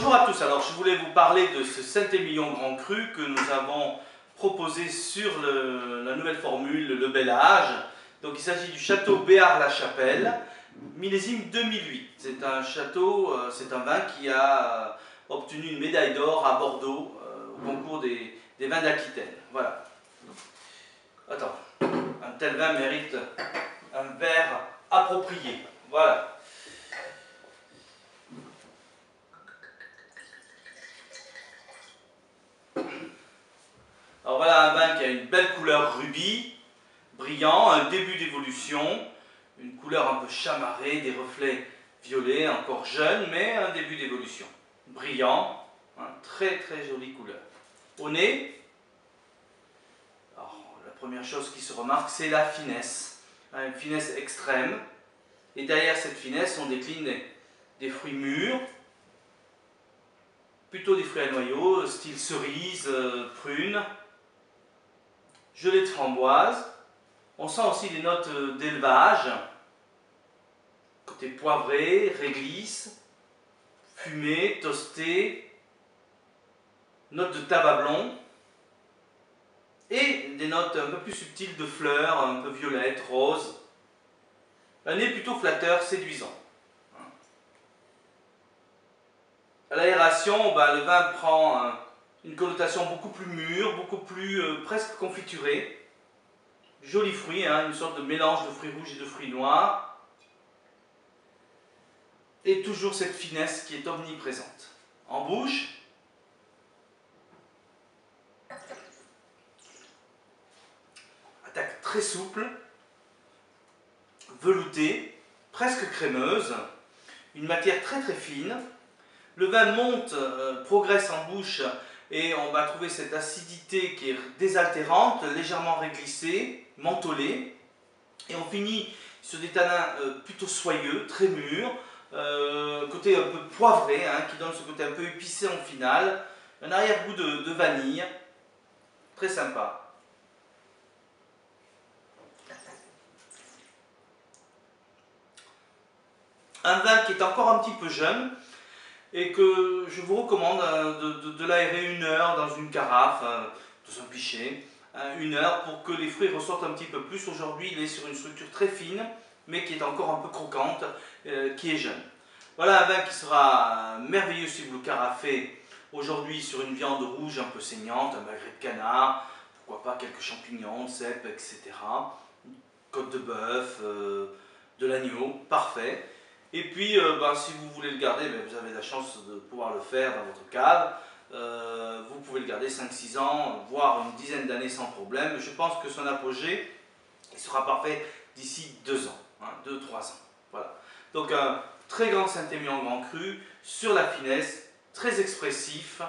Bonjour à tous, alors je voulais vous parler de ce Saint-Émilion Grand Cru que nous avons proposé sur la nouvelle formule, le Bel Âge. Donc il s'agit du château Béart-la-Chapelle, millésime 2008. C'est un château, c'est un vin qui a obtenu une médaille d'or à Bordeaux au concours des vins d'Aquitaine. Voilà. Attends, un tel vin mérite un verre approprié. Voilà. Alors voilà un vin qui a une belle couleur rubis, brillant, un début d'évolution, une couleur un peu chamarrée, des reflets violets, encore jeune, mais un début d'évolution. Brillant, très très jolie couleur. Au nez, alors, la première chose qui se remarque, c'est la finesse, une finesse extrême. Et derrière cette finesse, on décline des fruits mûrs, plutôt des fruits à noyaux, style cerise, prune, gelée de framboise. On sent aussi des notes d'élevage, côté poivré, réglisse, fumé, toasté, notes de tabac blond et des notes un peu plus subtiles de fleurs, un peu violettes, roses. Un nez plutôt flatteur, séduisant. À l'aération, le vin prend une connotation beaucoup plus mûre, beaucoup plus presque confiturée. Joli fruit, une sorte de mélange de fruits rouges et de fruits noirs. Et toujours cette finesse qui est omniprésente. En bouche, attaque très souple, veloutée, presque crémeuse, une matière très très fine. Le vin monte, progresse en bouche et on va trouver cette acidité qui est désaltérante, légèrement réglissée, mentholée. Et on finit sur des tanins plutôt soyeux, très mûrs, côté un peu poivré, qui donne ce côté un peu épicé en finale. Un arrière-goût de vanille, très sympa. Un vin qui est encore un petit peu jeune et que je vous recommande de l'aérer 1 heure dans une carafe, dans un pichet, 1 heure pour que les fruits ressortent un petit peu plus. Aujourd'hui, il est sur une structure très fine, mais qui est encore un peu croquante, qui est jeune. Voilà un vin qui sera merveilleux si vous le carafez aujourd'hui sur une viande rouge un peu saignante, un magret de canard, pourquoi pas quelques champignons, cèpes, etc. Côte de bœuf, de l'agneau, parfait. Et puis, si vous voulez le garder, vous avez la chance de pouvoir le faire dans votre cave. Vous pouvez le garder 5-6 ans, voire une dizaine d'années sans problème. Je pense que son apogée sera parfait d'ici 2 ans, 2-3 ans. Voilà. Donc un très grand Saint-Émilion Grand Cru, sur la finesse, très expressif,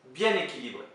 bien équilibré.